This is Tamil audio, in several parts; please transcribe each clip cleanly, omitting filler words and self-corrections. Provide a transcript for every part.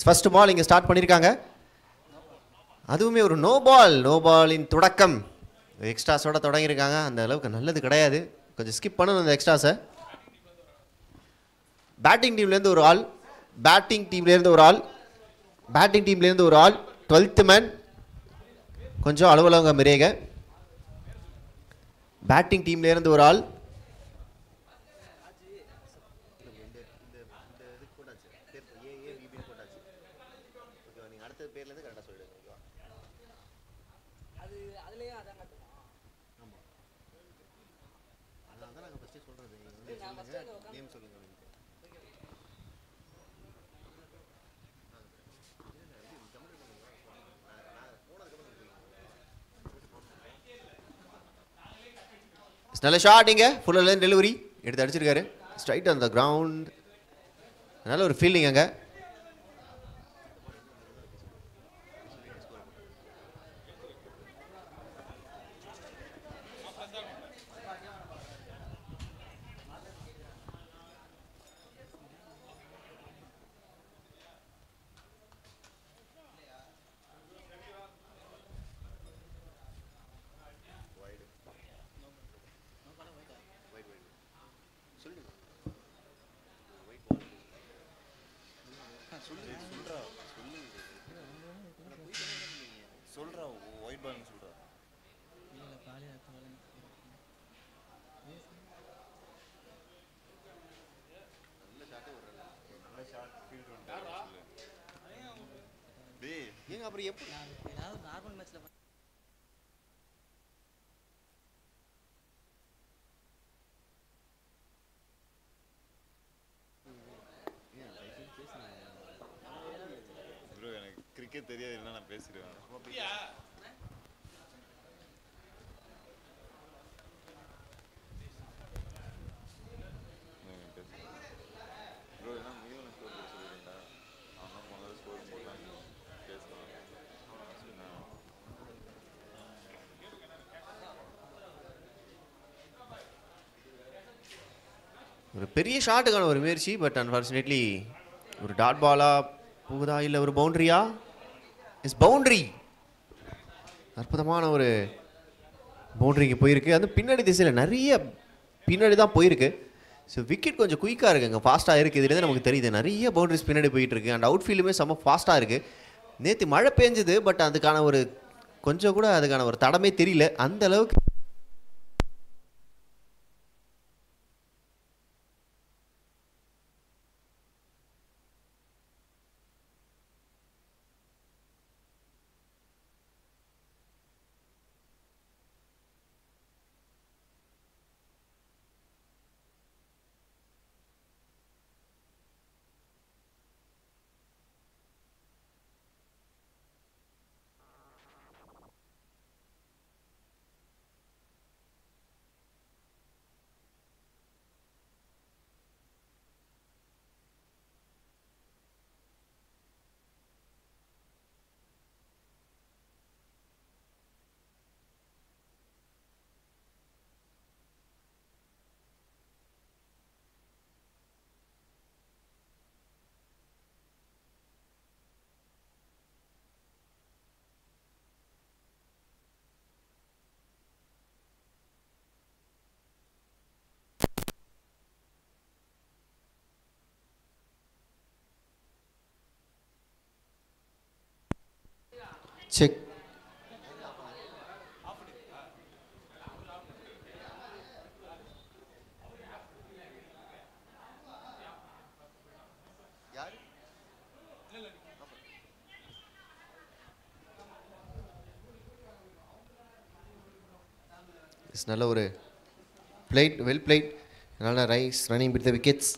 ஃபர்ஸ்ட் பால் இங்கே ஸ்டார்ட் பண்ணியிருக்காங்க. அதுவுமே ஒரு நோ பாலின் தொடக்கம். எக்ஸ்ட்ராஸோட தொடங்கியிருக்காங்க. அந்த அளவுக்கு நல்லது கிடையாது. கொஞ்சம் ஸ்கிப் பண்ணணும் அந்த எக்ஸ்ட்ராஸை. பேட்டிங் டீம்லேருந்து ஒரு ஆள், பேட்டிங் டீம்லேருந்து ஒரு ஆள் 12th மேன் கொஞ்சம் அலுவலக மிரேக. பேட்டிங் டீம்லேருந்து ஒரு ஆள். நல்ல ஷாட் இங்கே ஃபுல் லைன் டெலிவரி எடுத்து அடிச்சிருக்காரு. Straight on the ground. நல்ல ஒரு ஃபீல்டிங் அங்கே. அப்புறம் எப்படி நார்மல் மேட்ச்ல ப்ரோ எனக்கு கிரிக்கெட் தெரியாது, இல்லைன்னா நான் பேசிடுவேன். ப்ரோ என்ன மீவன ஸ்கோர் போட சொல்லிடுறீங்களா? அவன் முதல்ல ஸ்கோர் போட்டான் பேசலாம். ஒரு பெரிய ஷாட்டுக்கான ஒரு முயற்சி. பட் அன்ஃபார்ச்சுனேட்லி ஒரு டாட் பாலா போகுதா இல்லை ஒரு பவுண்டரியா? Is boundary. அற்புதமான ஒரு பவுண்டரிக்கு போயிருக்கு. அது பின்னாடி திசையில் நிறைய பின்னாடி தான் போயிருக்கு. ஸோ விக்கெட் கொஞ்சம் குயிக்காக இருக்குது, அங்கே ஃபாஸ்ட்டாக இருக்குது. இதுலேருந்து நமக்கு தெரியுது நிறைய பவுண்டரிஸ் பின்னாடி போயிட்டுருக்கு. அண்ட் அவுட் ஃபீல்டுமே செம்ம ஃபாஸ்ட்டாக இருக்குது. நேற்று மழை பெஞ்சுது, பட் அதுக்கான ஒரு கொஞ்சம் கூட அதுக்கான ஒரு தடமே தெரியல அந்த அளவுக்கு. செக். நல்ல ஒரு பிளேட், வெல் பிளேட். நல்ல rice running with the wickets.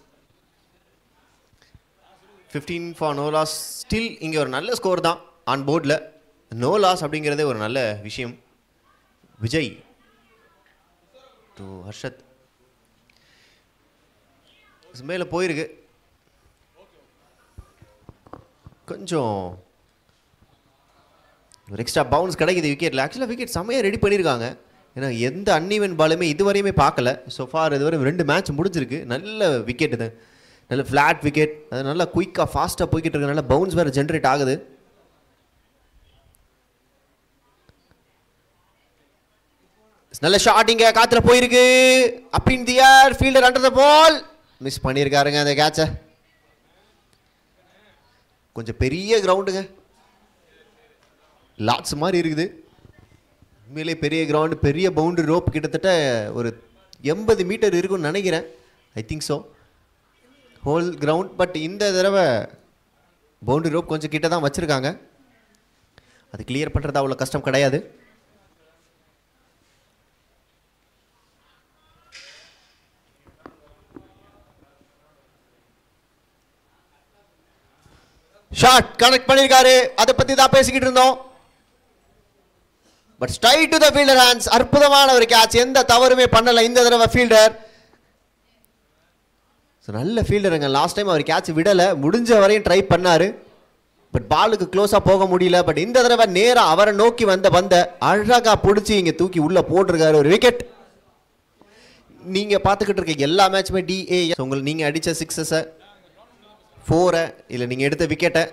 15 for no loss. Still இங்கே ஒரு நல்ல ஸ்கோர் தான் ஆன் போர்டில். நோ லாஸ் அப்படிங்கிறதே ஒரு நல்ல விஷயம். விஜய் டு ஹர்ஷத் மேலே போயிருக்கு. கொஞ்சம் ஒரு எக்ஸ்ட்ரா பவுன்ஸ் கிடைக்குது விக்கெட்டில். ஆக்சுவலாக விக்கெட் செம்மையாக ரெடி பண்ணியிருக்காங்க. ஏன்னா எந்த அன்இவன் பாலுமே இதுவரையுமே பார்க்கல. ஸோ ஃபார் இதுவரை 2 மேட்ச் முடிஞ்சிருக்கு. நல்ல விக்கெட் இது. நல்ல ஃப்ளாட் விக்கெட், அது நல்லா குயிக்காக ஃபாஸ்ட்டாக போய்கிட்டு இருக்கு, நல்ல பவுன்ஸ் வேறு ஜென்ரேட் ஆகுது. நல்ல ஷாட்டிங்க காத்துல போயிருக்கு. Up in the air, fielder under the ball, miss பண்ணியிருக்காருங்க அந்த கேட்சை. கொஞ்சம் பெரிய கிரவுண்டுங்க, லாட்ஸ் மாதிரி இருக்குது. உண்மையிலே பெரிய கிரவுண்டு, பெரிய பவுண்டரி ரோப், கிட்டத்தட்ட ஒரு 80 மீட்டர் இருக்குன்னு நினைக்கிறேன். I think so whole ground. But இந்த தடவை பவுண்டரி ரோப் கொஞ்சம் கிட்ட தான் வச்சுருக்காங்க. அது கிளியர் பண்ணுறது அவ்வளோ கஷ்டம் கிடையாது. ஷாட் கனெக்ட் பண்ணியிருக்காரு, அதை பற்றி தான் பேசிக்கிட்டு இருந்தோம். But straight to the fielder hands. அற்புதமான ஒரு கேட்ச், எந்த தவறுமே பண்ணல இந்த தடவை ஃபீல்டர். நல்ல ஃபீல்டருங்க. லாஸ்ட் டைம் அவர் கேட்ச் விடலை, முடிஞ்ச வரையும் ட்ரை பண்ணாரு, பட் பாலுக்கு க்ளோஸாக போக முடியல. பட் இந்த தடவை நேராக அவரை நோக்கி வந்த பந்தை அழகாக பிடிச்சி இங்கே தூக்கி உள்ளே போட்டிருக்காரு, ஒரு விக்கெட். நீங்கள் பார்த்துக்கிட்டு இருக்க எல்லா மேட்சுமே DAS. உங்களுக்கு நீங்கள் அடித்த 6 4 இல்லை நீங்கள் எடுத்த விக்கெட்டை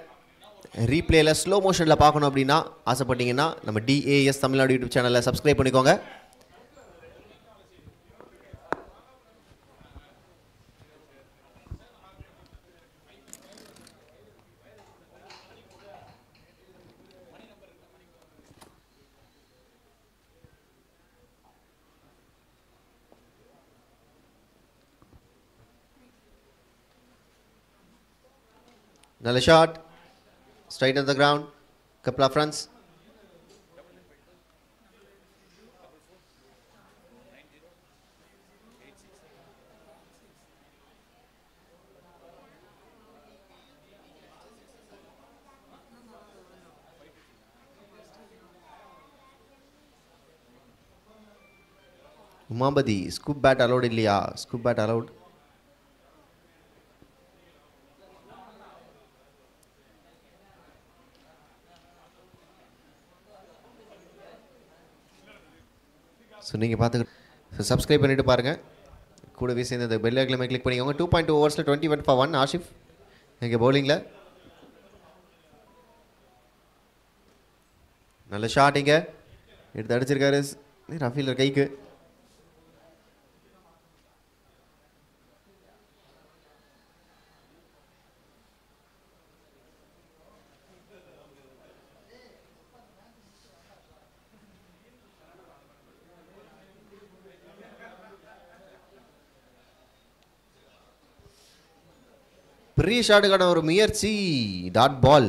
ரீப்ளேயில் ஸ்லோ மோஷனில் பார்க்கணும் அப்படின்னா ஆசைப்பட்டீங்கன்னா நம்ம DAS தமிழ்நாடு யூடியூப் சேனலை சப்ஸ்கிரைப் பண்ணிக்கோங்க. நல்ல shot, straight on the ground, couple of runs. Umapathi, scoop bat allowed இல்லையா? Scoop bat allowed. ஸோ நீங்கள் பார்த்துக்கிட்டு சப்ஸ்கிரைப் பண்ணிவிட்டு பாருங்கள், கூடவே சேர்ந்து அந்த பெல் ஐக்கனை கிளிக் பண்ணிக்கோங்க. 2.2 ஓவர்ஸில் 21 for 1 ஆஷிஃப் எங்கள் பவுலிங்கில். நல்ல ஷாட், இங்கே எடுத்து அடிச்சிருக்காரு ரஃபீலர் கைக்கு. பெரிய ஷாட்டுக்கான ஒரு முயற்சி, டாட் பால்.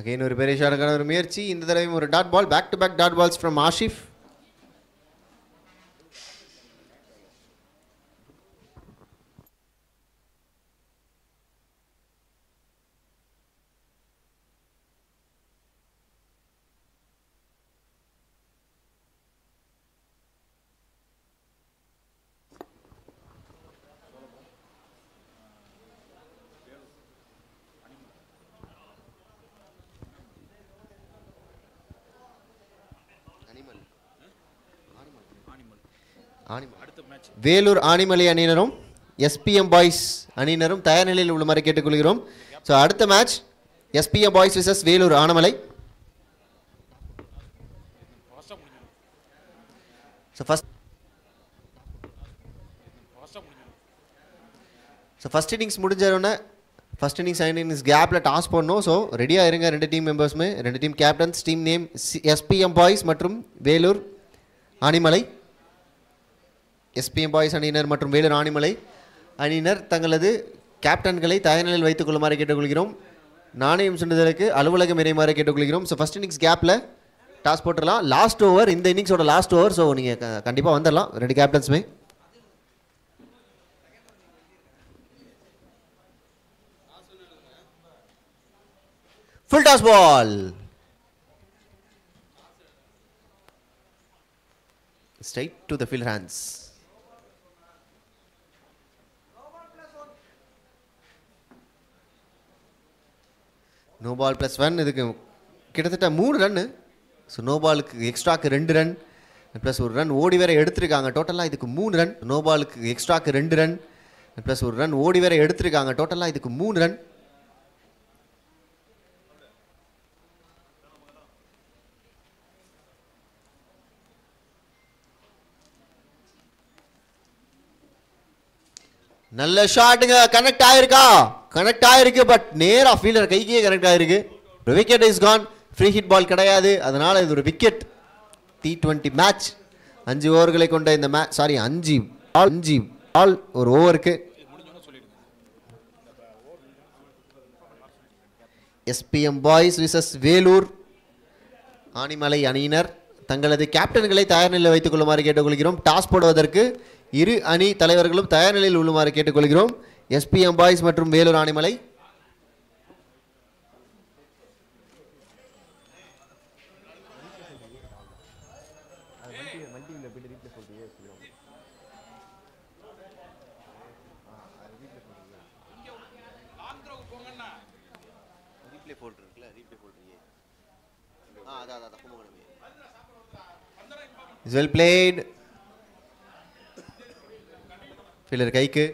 அகைன் ஒரு பெரிய ஷாட்டுக்கான ஒரு முயற்சி, இந்த தடவையும் ஒரு dot ball. Back to back dot balls from Ashif. Vellore Anaimalai அணியினரும் SPM பாய்ஸ் அணியினரும் தயார் நிலையில் உள்ளமாறு கேட்டுக்கொள்கிறோம். ஸோ அடுத்த match SPM boys versus Vellore Anamalai. So first innings முடிஞ்சோடனே ஃபர்ஸ்ட் இன்னிங்ஸ் செகண்ட் இன்னிங்ஸ் கேப்பில் டாஸ் பண்ணணும். ஸோ ரெடியாக இருங்க ரெண்டு டீம் மெம்பர்ஸுமே, ரெண்டு team captains. Team name SPM boys மற்றும் வேலூர் ஆனிமலை. SPM பாய்ஸ் அணியினர் மற்றும் வேலூர் ஆனிமலை அணியினர் தங்களது கேப்டன்களை தயார் நிலையில் வைத்துக் கொள்ளுமாறு கேட்டுக்கொள்கிறோம். நாணயம் சுண்டுதலுக்கு அலுவலகம் இறைமாறு கேட்டுக்கொள்கிறோம். ஸோ ஃபர்ஸ்ட் இன்னிங்ஸ் கேப்பில் டாஸ் போட்டுடலாம். லாஸ்ட் ஓவர், இந்த இன்னிங்ஸோட லாஸ்ட் ஓவர். ஸோ நீங்கள் கண்டிப்பாக வந்துடலாம் ரெண்டு கேப்டன்ஸுமே. Full toss ball, straight to the field hands. No ball +1 இதுக்கு கிட்டத்தட்ட 3 ரன்னு. ஸோ நோ பாலுக்கு எக்ஸ்ட்ராக்கு 2 ரன் ப்ளஸ் ஒரு ரன் ஓடி வேற எடுத்திருக்காங்க. டோட்டலாக இதுக்கு 3 ரன். நோ பாலுக்கு எக்ஸ்ட்ராக்கு 2 ரன் ப்ளஸ் ஒரு ரன் ஓடி வேற எடுத்திருக்காங்க. டோட்டலாக இதுக்கு 3 ரன். நல்ல ஷாட்டுங்க. கனெக்ட் ஆயிருக்கா? கனெக்ட் ஆயிருக்கு. பட் நேரா ஃபீல்டர் கைக்கே கனெக்ட் ஆயிருக்கு. ஒரு wicket is gone. Free hit ball கிடையாது. அதனால இது ஒரு விக்கெட். T20 மேட்ச் 5 ஓவர்களை கொண்ட இந்த மேட்ச் 5 பால் ஒரு ஓவருக்கு. SPM boys versus Vellore Anaimalai அணியினர் தங்களது கேப்டன்களை தயார் நிலையில் வைத்துக் கொள்ளுமாறு கேட்டுக்கொள்கிறோம். டாஸ் போடுவதற்கு இரு அணி தலைவர்களும் தயார் நிலையில் உள்ளுமாறு கேட்டுக்கொள்கிறோம். SPM பாய்ஸ் மற்றும் Vellore Anaimalai. Well played. Fielder கைக்கு.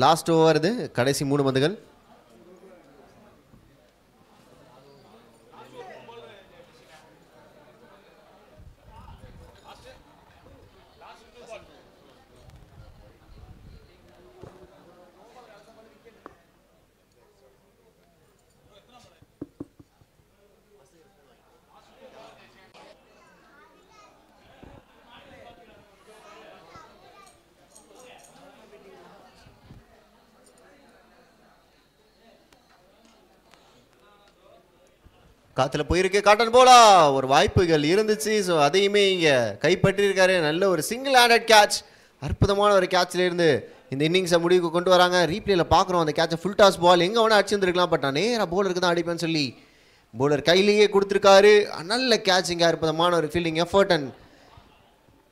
லாஸ்ட் ஓவர் இது. கடைசி 3 பந்துகள். காத்துல போயிருக்கு. காட்டன் போலா ஒரு வாய்ப்புகள் இருந்துச்சு. ஸோ அதையுமே இங்கே கைப்பற்றியிருக்காரு. நல்ல ஒரு சிங்கிள் ஹேண்டட் கேட்ச். அற்புதமான ஒரு கேட்ச்ல இருந்து இந்த இன்னிங்ஸை முடிவுக்கு கொண்டு வராங்க. ரீப்ளேல பார்க்குறோம் அந்த கேட்சை. ஃபுல் டாஸ் பால் எங்கே வேணால் அடிச்சிருந்துருக்கலாம். பட் நான் நேராக போலருக்கு தான் அடிப்பேன்னு சொல்லி போலர் கையிலேயே கொடுத்துருக்காரு. நல்ல கேட்சிங்க. அற்புதமான ஒரு ஃபீல்டிங் எஃபர்ட் அண்ட்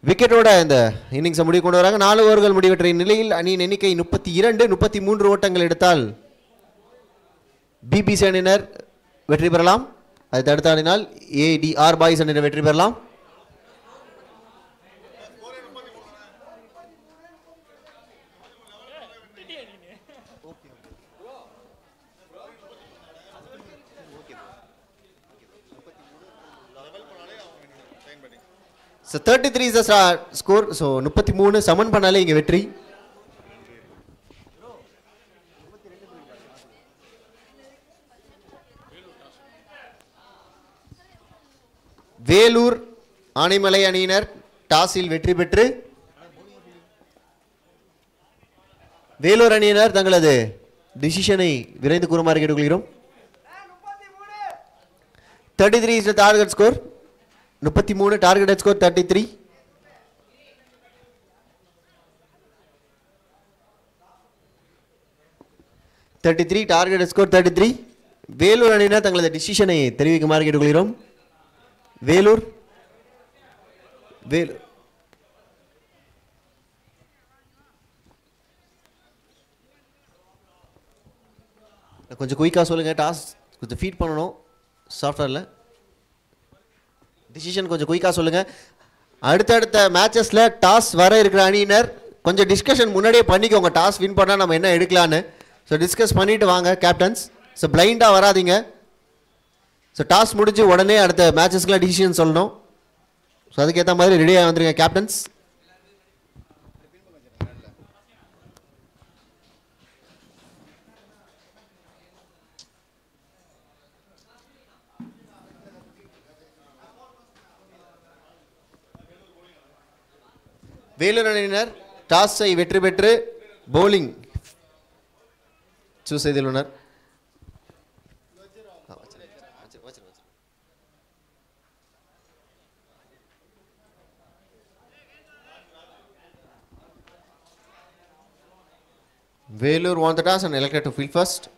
விக்கெட்டோட இந்த இன்னிங்ஸை முடிவு கொண்டு வராங்க. 4 ஓவர்கள் முடிவற்ற நிலையில் அணியின் எண்ணிக்கை 32. 33 ஓட்டங்கள் எடுத்தால் BBC அணியினர் வெற்றி பெறலாம். அதை தடுத்து ஆடினால் ADR பாய்ஸ் அணியினர் வெற்றி பெறலாம். So 33 is the score. So 33 சமன் பண்ணாலே இங்க வெற்றி. வேலூர் ஆனைமலை அணியினர் டாஸில் வெற்றி பெற்று வேலூர் அணியினர் தங்களது டிசிஷனை விரைந்து கூறுமாறு கேட்டுக்கொள்கிறோம். 33 is the target score. 33 targeted score 33. targeted score 33. Vellore அணியினர் தங்களது டிசிஷனை தெரிவிக்குமாறு கேட்டுக்கொள்கிறோம். வேலூர் கொஞ்சம் குயிக்காக சொல்லுங்கள். டாஸ் கொஞ்சம் ஃபீட் பண்ணணும் சாஃப்ட்வேரில். டிசிஷன் கொஞ்சம் குயிக்காக சொல்லுங்கள். அடுத்தடுத்த மேட்சஸில் டாஸ் வர இருக்கிற அணியினர் கொஞ்சம் டிஸ்கஷன் முன்னாடியே பண்ணிக்கோங்க. டாஸ் வின் பண்ணால் நம்ம என்ன எடுக்கலான்னு. ஸோ டிஸ்கஸ் பண்ணிவிட்டு வாங்க கேப்டன்ஸ். ஸோ பிளைண்டாக வராதிங்க. ஸோ டாஸ் முடிஞ்சு உடனே அடுத்த மேட்சஸ்க்குலாம் டிசிஷன் சொல்லணும். ஸோ அதுக்கேற்ற மாதிரி ரெடியாக வந்துருங்க கேப்டன்ஸ். வேலூர் அணியினர் டாஸை வெற்றி பெற்று பவுலிங் சூஸ் செய்துள்ளனர். Velur won the toss and elected to field first.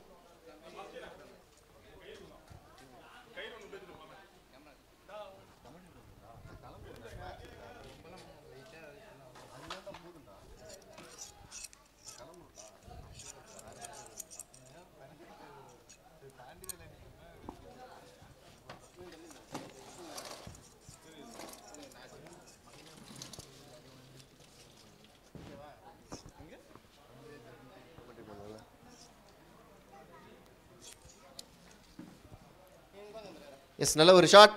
Yes, நல்ல ஒரு shot.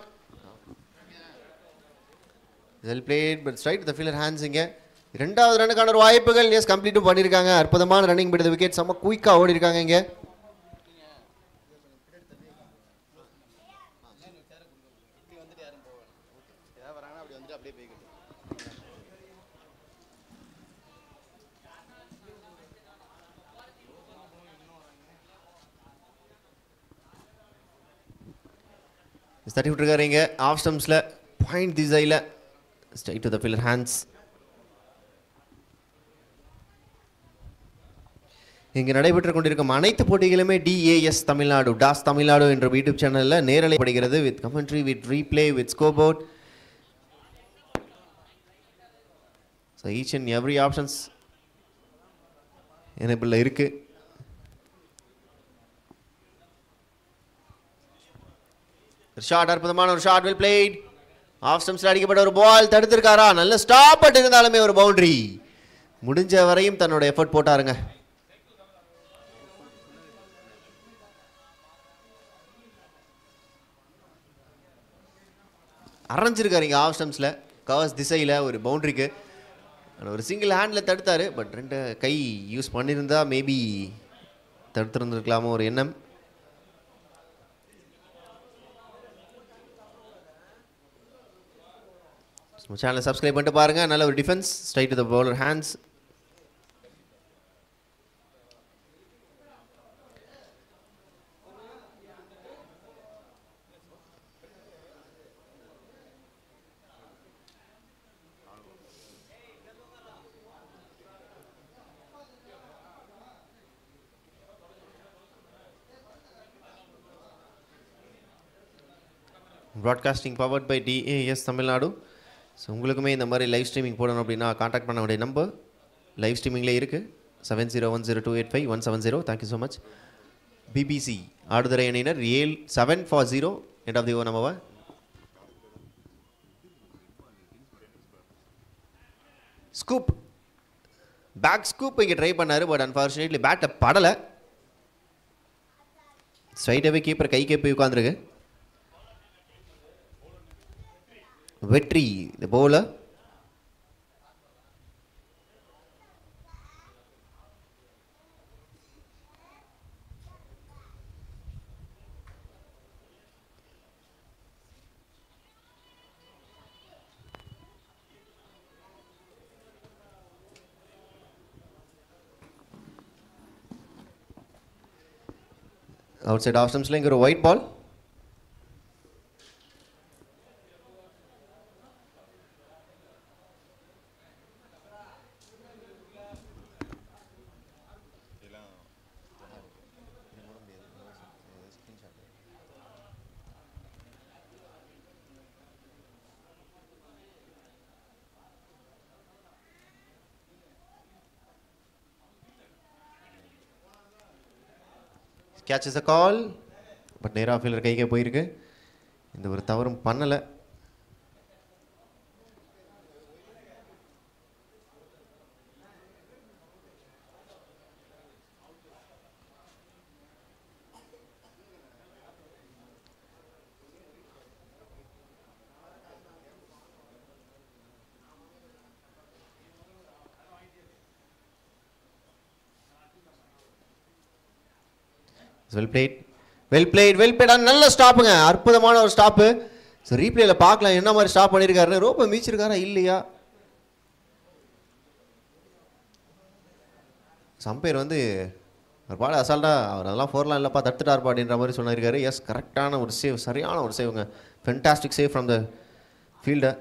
Well played but straight to the fielder hands இங்க. இரண்டாவது ரன்னுக்கான ஒரு வாய்ப்புகள். எஸ் கம்ப்ளீட்டும் பண்ணியிருக்காங்க. அற்புதமான ரன்னிங் பிடித்த விக்கெட். செம்ம குயிக்காக ஓடி இருக்காங்க இங்க. தட்டி விட்டுருக்காரு இங்கே ஆஃப் ஸ்டம்ஸில் பாயிண்ட் திசையில் straight to the fielder hands. இங்கே நடைபெற்று கொண்டிருக்கும் அனைத்து போட்டிகளுமே DAS தமிழ்நாடு டாஸ் தமிழ்நாடு என்ற யூடியூப் சேனலில் நேரலை படுகிறது. With commentary, with replay, with score board. So each and every options எனேபிளில் இருக்குது. ஷாட், அற்புதமான ஒரு ஷாட். Well played. ஆஃப் ஸ்டம்ஸ்ல அடிக்கப்பட்ட ஒரு பால் தடுத்திருக்காரா? நல்ல ஸ்டாப் பட் இருந்தாலுமே ஒரு பவுண்டரி. முடிஞ்ச வரையும் தன்னோட எஃபர்ட் போட்டாருங்க. அரைஞ்சிருக்காருங்க ஆஃப் ஸ்டம்ஸ்ல கவர்ஸ் திசையில் ஒரு பவுண்டரிக்கு. ஒரு சிங்கிள் ஹேண்டில் தடுத்தாரு. பட் ரெண்டு கை யூஸ் பண்ணியிருந்தா மேபி தடுத்திருந்துருக்கலாமோ ஒரு எண்ணம். சேனலை சப்ஸ்கிரைப் பண்ணிட்டு பாருங்க. நல்ல ஒரு defence straight to the bowler hands. Broadcasting powered by DAS Tamil Nadu. So உங்களுக்குமே இந்த மாதிரி லைவ் ஸ்ட்ரீமிங் போடணும் அப்படின்னா காண்டாக்ட் பண்ண வேண்டிய நம்பர் லைவ் ஸ்ட்ரீமிங்லேயே இருக்குது 7010285170. Thank you so much. BBC Aduthurai அணியினர் 7 for 0 end of the over number. Scoop back scoop இங்கே ட்ரை பண்ணார். பட் அன்ஃபார்ச்சுனேட்லி பேட்டை படலை. ஸ்ட்ரைட்டாகவே கீப்பர் கைக்கே போய் உட்காந்துருக்கு. வெற்றி the bowler. Outside off stumps லைங்க ஒரு white ball. Catches the call. But நேராக ஃபீல்டர் கைக்கே போயிருக்கு. இந்த ஒரு தவறும் பண்ணலை. Well played well played well plate. நல்ல ஸ்டாப்புங்க, அற்புதமான ஒரு ஸ்டாப்பு. ஸோ ரீப்ளேயில் பார்க்கலாம் என்ன மாதிரி ஸ்டாப் பண்ணியிருக்காருன்னு. ரோப்பை மீச்சிருக்காரா இல்லையா? சம்பையர் வந்து ஒரு பாடு அசால்ட்டாக அவர் அதெல்லாம் ஃபோர்லாம் இல்லைப்பா தடுத்துட்டார்ப்பா அப்படின்ற மாதிரி சொன்னிருக்காரு. எஸ், கரெக்டான ஒரு சேவ், சரியான ஒரு சேவுங்க. Fantastic save from the fielder.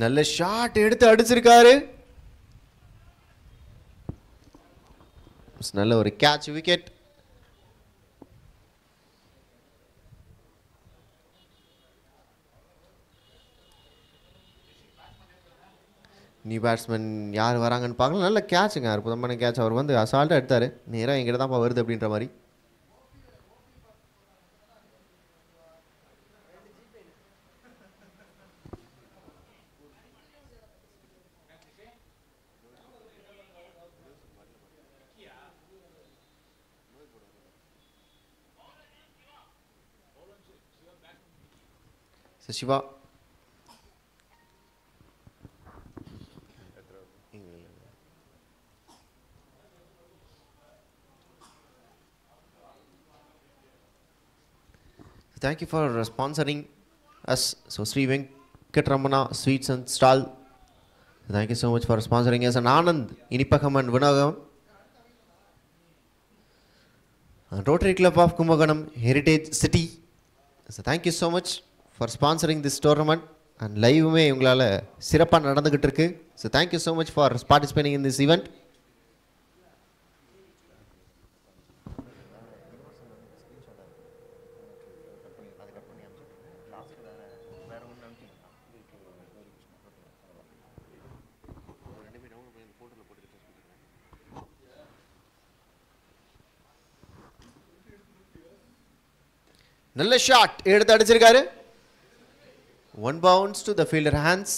நல்ல ஷாட் எடுத்து அடிச்சிருக்காரு. நல்ல ஒரு கேட்ச், விக்கெட். நியூ பேட்ஸ்மேன் யார் வராங்கன்னு பார்க்கலாம். நல்ல கேட்சுங்க, அற்புதமான கேட்ச். அவர் வந்து அசால்ட்டாக எடுத்தார். நேராக எங்கிட்ட தான்ப்பா வருது அப்படின்ற மாதிரி. Siva thank you for sponsoring us. So Sri Venkatramana Sweets and Stall, thank you so much for sponsoring us. And Anand Inipakam and Vinagam, and Rotary Club of Kumbakonam Heritage City. So thank you so much for sponsoring this tournament. And live மே உங்களால் சிறப்பாக நடந்துக்கிட்டு இருக்கு. So thank you so much for participating in this event. நல்ல ஷாட் எடுத்து அடிச்சிருக்காரு. One bounce to the fielder hands.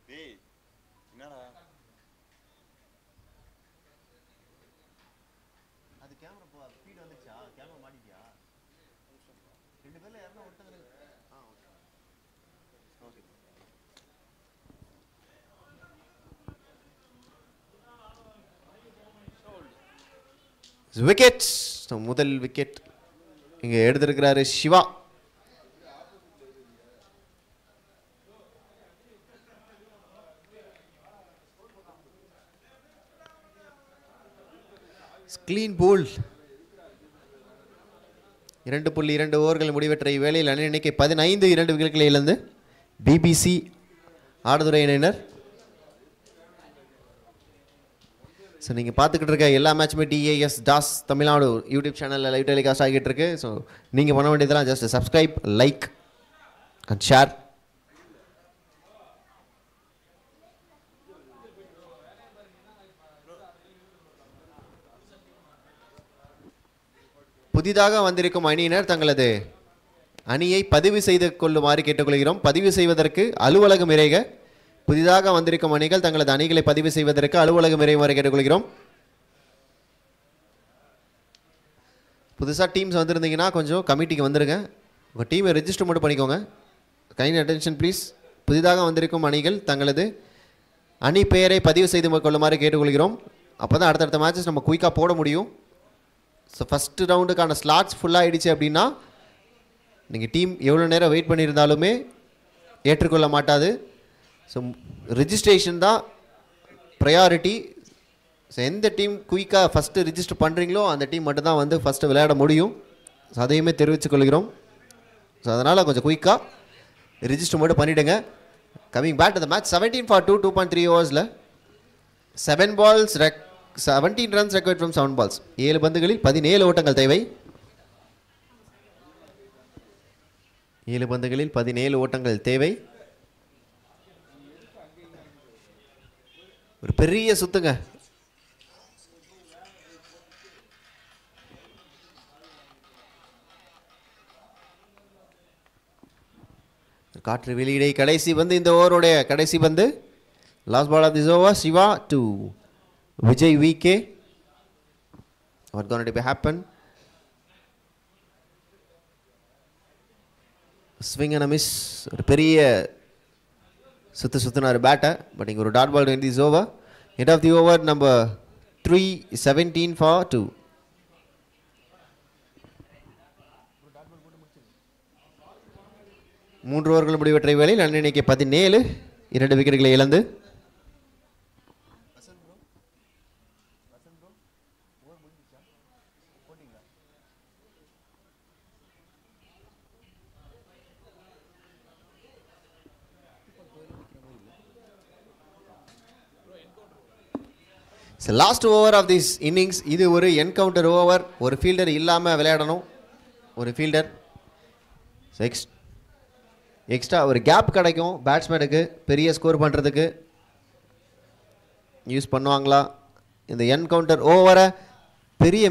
டேய் என்னடா அது கேமரா போ, அது ஸ்பீட் வந்துச்சா? கேமரா மாட்டிட்டியா? ரெண்டு பேர்ல யாரனா ஒருத்தங்க ஓகே. விக்கெட், முதல் விக்கெட் இங்கே எடுத்திருக்கிறாரு சிவா. கிளீன் போல். 2.2 ஓவர்கள் முடிவற்ற இவ்வேளையில் அணி எண்ணிக்கை 15, 2 விக்கெட்டுகளை இழந்து பிபிசி ஆடுதுறை அணியினர். ஸோ நீங்கள் பார்த்துக்கிட்டு இருக்க எல்லா மேட்சுமே டிஏஎஸ் டாஸ் தமிழ்நாடு யூடியூப் சேனலில் லைவ் டெலிகாஸ்ட் ஆகிட்டு இருக்கு. ஸோ நீங்கள் பண்ண வேண்டியதெல்லாம் just subscribe, like and share. புதிதாக வந்திருக்கும் அணியினர் தங்களது அணியை பதிவு செய்து கொள்ளுமாறு கேட்டுக்கொள்கிறோம். பதிவு செய்வதற்கு அலுவலகம் இறைக. புதிதாக வந்திருக்கும் அணிகள் தங்களது அணிகளை பதிவு செய்வதற்கு அலுவலகம் இறையுமாறு கேட்டுக்கொள்கிறோம். புதுசாக டீம்ஸ் வந்துருந்தீங்கன்னா கொஞ்சம் கமிட்டிக்கு வந்துடுங்க. உங்கள் டீமை ரெஜிஸ்டர் மட்டும் பண்ணிக்கோங்க. Kind attention please. புதிதாக வந்திருக்கும் அணிகள் தங்களது அணி பெயரை பதிவு செய்து கொள்ளுமாறு கேட்டுக்கொள்கிறோம். அப்போ தான் அடுத்தடுத்த மேட்சஸ் நம்ம குயிக்காக போட முடியும். ஸோ ஃபஸ்ட்டு ரவுண்டுக்கான ஸ்லாட்ஸ் ஃபுல்லாகிடுச்சு அப்படின்னா நீங்கள் டீம் எவ்வளோ நேரம் வெயிட் பண்ணியிருந்தாலுமே ஏற்றுக்கொள்ள மாட்டாது. ஸோ ரிஜிஸ்ட்ரேஷன் தான் ப்ரையாரிட்டி. ஸோ எந்த டீம் குயிக்காக ஃபஸ்ட்டு ரிஜிஸ்டர் பண்ணுறீங்களோ அந்த டீம் மட்டும் தான் வந்து ஃபஸ்ட்டு விளையாட முடியும். ஸோ அதையுமே தெரிவித்துக் கொள்கிறோம். ஸோ அதனால் கொஞ்சம் குயிக்காக ரிஜிஸ்டர் மட்டும் பண்ணிவிடுங்க. Coming back to the match. 17 for 2, 2.3 ஓவர்ஸில் 7 balls 17 runs required from 7 balls. 7 பந்துகளில் 17 ஓட்டங்கள் தேவை. 7 பந்துகளில் 17 ஓட்டங்கள் தேவை. ஒரு பெரிய சுத்துங்க. காற்று வெளியிடை கடைசி பந்து இந்த ஓவருடைய கடைசி பந்து. Last ball of this over. Siva to Vijay VK. What going to happen? Swing and a miss. ஒரு பெரிய சுத்தினார் பேட்டை. பட் இங்கே ஒரு dot ball in this over. End of the over number 3, 17 for 2. மூன்று ஓவர்கள் முடிவற்ற வேளையில் அன்னைக்கு 17 2 விக்கெட்டுகளை இழந்து last over of this innings. இது ஒரு என்கவுண்டர் ஓவர். ஒரு ஃபீல்டர் இல்லாமல் விளையாடணும். ஒரு ஃபீல்டர் எக்ஸ்ட்ரா ஒரு கேப் கிடைக்கும் பேட்ஸ்மேனுக்கு பெரிய ஸ்கோர் பண்ணுறதுக்கு. யூஸ் பண்ணுவாங்களா இந்த என்கவுண்டர் ஓவரை?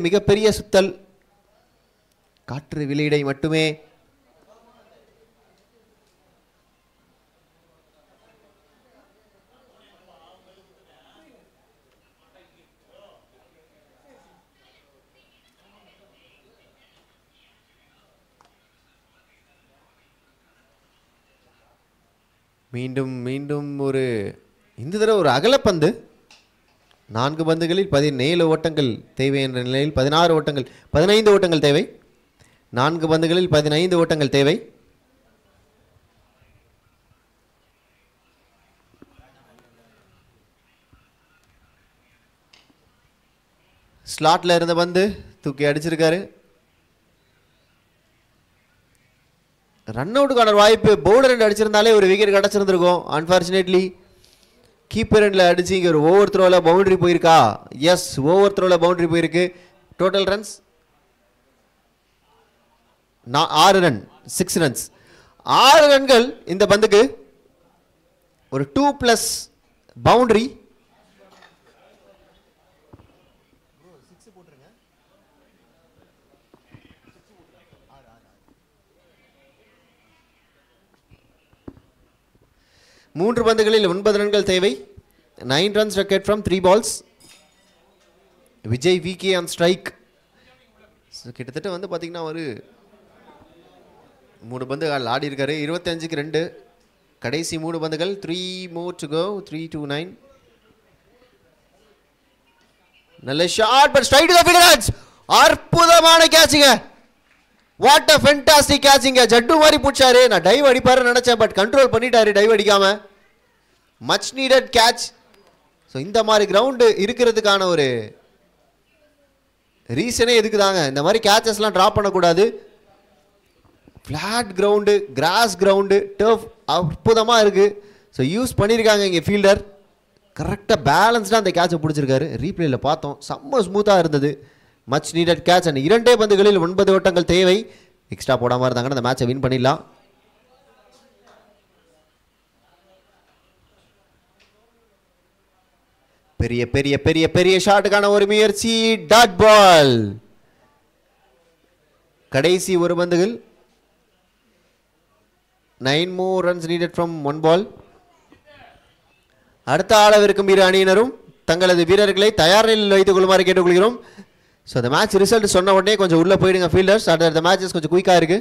மிகப்பெரிய சுத்தல். காற்று வெளியிடை மட்டுமே. மீண்டும் ஒரு இந்த தடவை ஒரு அகலப்பந்து. 4 பந்துகளில் 17 ஓட்டங்கள் தேவை என்ற நிலையில் 16 ஓட்டங்கள் 15 ஓட்டங்கள் தேவை. 4 பந்துகளில் 15 ஓட்டங்கள் தேவை. ஸ்லாட்ல இருந்த பந்து தூக்கி அடிச்சிருக்காரு. ரன் அவுட்டுக்கான வாய்ப்பு. பவுலர் ரெண்டு அடிச்சிருந்தாலே ஒரு விக்கெட் கிடச்சிருந்துருக்கும். அன்ஃபார்ச்சுனேட்லி கீப்பர் ரெண்டில் அடிச்சு இங்கே ஒரு ஓவர் த்ரோவில் பவுண்டரி போயிருக்கா? எஸ், ஓவர் த்ரோவில் பவுண்டரி போயிருக்கு. Total runs 6 run, 6 runs. 6 ரன்கள் இந்த பந்துக்கு. ஒரு 2+ பவுண்டரி. மூன்று பந்துகளில் 9 ரன்கள் தேவை. 9 runs required from 3 balls. Vijay VK on strike. கிட்டத்தட்ட வந்து பார்த்தீங்கன்னா ஒரு 3 பந்துகள் ஆடி இருக்காரு. 25க்கு 2. கடைசி 3 பந்துகள். 3 more to go. 3 to 9. நல்ல shot but straight to the fielders. அற்புதமான கேட்சிங்க. What a fantastic catching. ஜட்டு மாதிரி பிடிச்சாரு. நான் டைவ் அடிப்பாருன்னு நினைச்சேன், பட் கண்ட்ரோல் பண்ணிட்டாரு டைவ் அடிக்காம. Much needed catch. ஸோ இந்த மாதிரி கிரவுண்டு இருக்கிறதுக்கான ஒரு ரீசனே எதுக்கு தாங்க. இந்த மாதிரி கேச்சஸ்லாம் ட்ராப் பண்ணக்கூடாது. Flat ground, cross ground, turf அற்புதமாக இருக்குது. ஸோ யூஸ் பண்ணியிருக்காங்க இங்கே ஃபீல்டர். கரெக்டாக பேலன்ஸ்டாக அந்த கேட்சை பிடிச்சிருக்காரு. ரீப்ளேயில் பார்த்தோம், செம்ம ஸ்மூத்தாக இருந்தது. Much needed catch. அண்ட் 2 பந்துகளில் 9 ஓட்டங்கள் தேவை. எக்ஸ்ட்ரா போடாமல் இருந்தாங்கன்னா அந்த மேட்சை வின் பண்ணிடலாம். பெரிய பெரிய பெரிய பெரிய ஷாட்டுக்கான ஒரு முயற்சி. Dot ball. கடைசி 1 பந்துகள். 9 more runs needed from 1 ball. அடுத்த ஆளவிருக்கும் இரு அணியினரும் தங்களது வீரர்களை தயார் நிலையில் வைத்துக் கொள்ளுமாறு கேட்டுக்கொள்கிறோம். ஸோ அந்த மேட்ச் ரிசல்ட் சொன்ன உடனே கொஞ்சம் உள்ளே போயிடுங்க ஃபீல்டர்ஸ். அடுத்த மேட்சஸ் கொஞ்சம் குயிக்காக இருக்கு.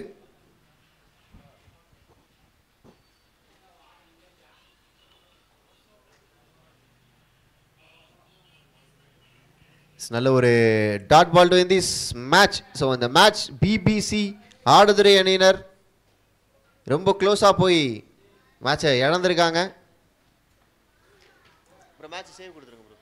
நல்ல ஒரு dot ball two in this match. So அந்த மேட்ச் பிபிசி ஆடுதுறை அணியினர் ரொம்ப க்ளோஸாக போய் மேட்சை இழந்திருக்காங்க. அப்புறம் மேட்ச் சேவ் கொடுத்துருங்க.